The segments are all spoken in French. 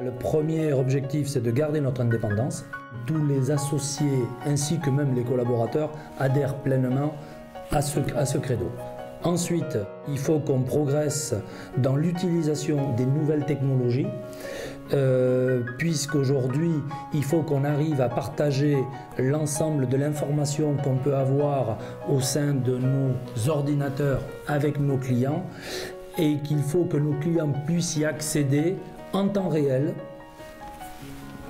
Le premier objectif, c'est de garder notre indépendance. Tous les associés ainsi que même les collaborateurs adhèrent pleinement à ce credo. Ensuite, il faut qu'on progresse dans l'utilisation des nouvelles technologies, puisqu'aujourd'hui, il faut qu'on arrive à partager l'ensemble de l'information qu'on peut avoir au sein de nos ordinateurs avec nos clients, et qu'il faut que nos clients puissent y accéder en temps réel,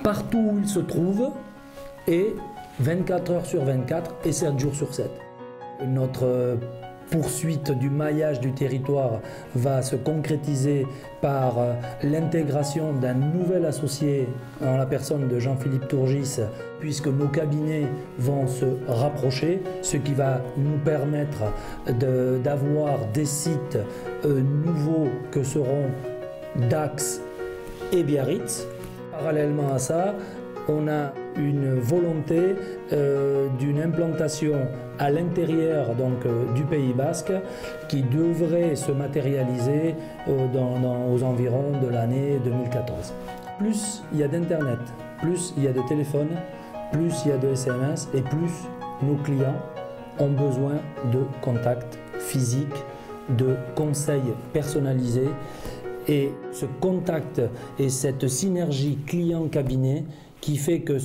partout où ils se trouvent, et 24 heures sur 24 et 7 jours sur 7. Notre poursuite du maillage du territoire va se concrétiser par l'intégration d'un nouvel associé en la personne de Jean-Philippe Tourgis, puisque nos cabinets vont se rapprocher, ce qui va nous permettre d'avoir des sites nouveaux que seront Dax et Biarritz. Parallèlement à ça, on a une volonté d'une implantation à l'intérieur du Pays Basque qui devrait se matérialiser aux environs de l'année 2014. Plus il y a d'internet, plus il y a de téléphone, plus il y a de SMS et plus nos clients ont besoin de contacts physiques, de conseils personnalisés. Et ce contact et cette synergie client-cabinet qui fait que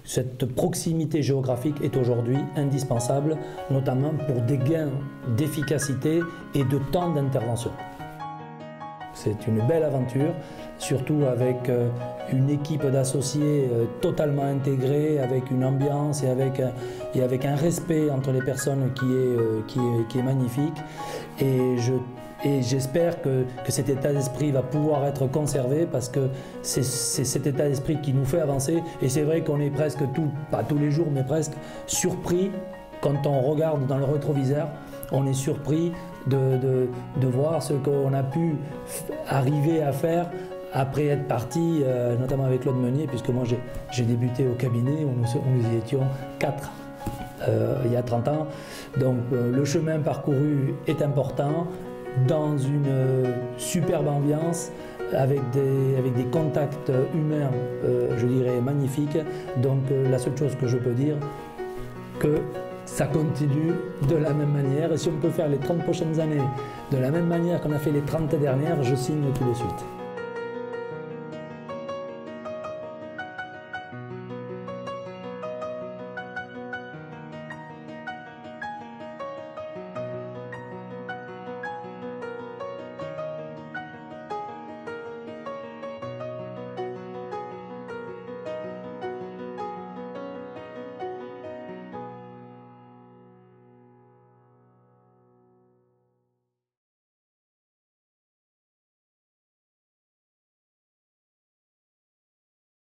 cette proximité géographique est aujourd'hui indispensable, notamment pour des gains d'efficacité et de temps d'intervention. C'est une belle aventure, surtout avec une équipe d'associés totalement intégrée, avec une ambiance et avec un respect entre les personnes qui est magnifique. Et j'espère que cet état d'esprit va pouvoir être conservé, parce que c'est cet état d'esprit qui nous fait avancer. Et c'est vrai qu'on est presque, pas tous les jours, mais presque surpris quand on regarde dans le rétroviseur. On est surpris de voir ce qu'on a pu arriver à faire après être parti, notamment avec Claude Meunier, puisque moi j'ai débuté au cabinet où nous y étions 4 il y a 30 ans. Donc le chemin parcouru est important, dans une superbe ambiance, avec des contacts humains, je dirais, magnifiques. Donc la seule chose que je peux dire, que ça continue de la même manière. Et si on peut faire les 30 prochaines années de la même manière qu'on a fait les 30 dernières, je signe tout de suite.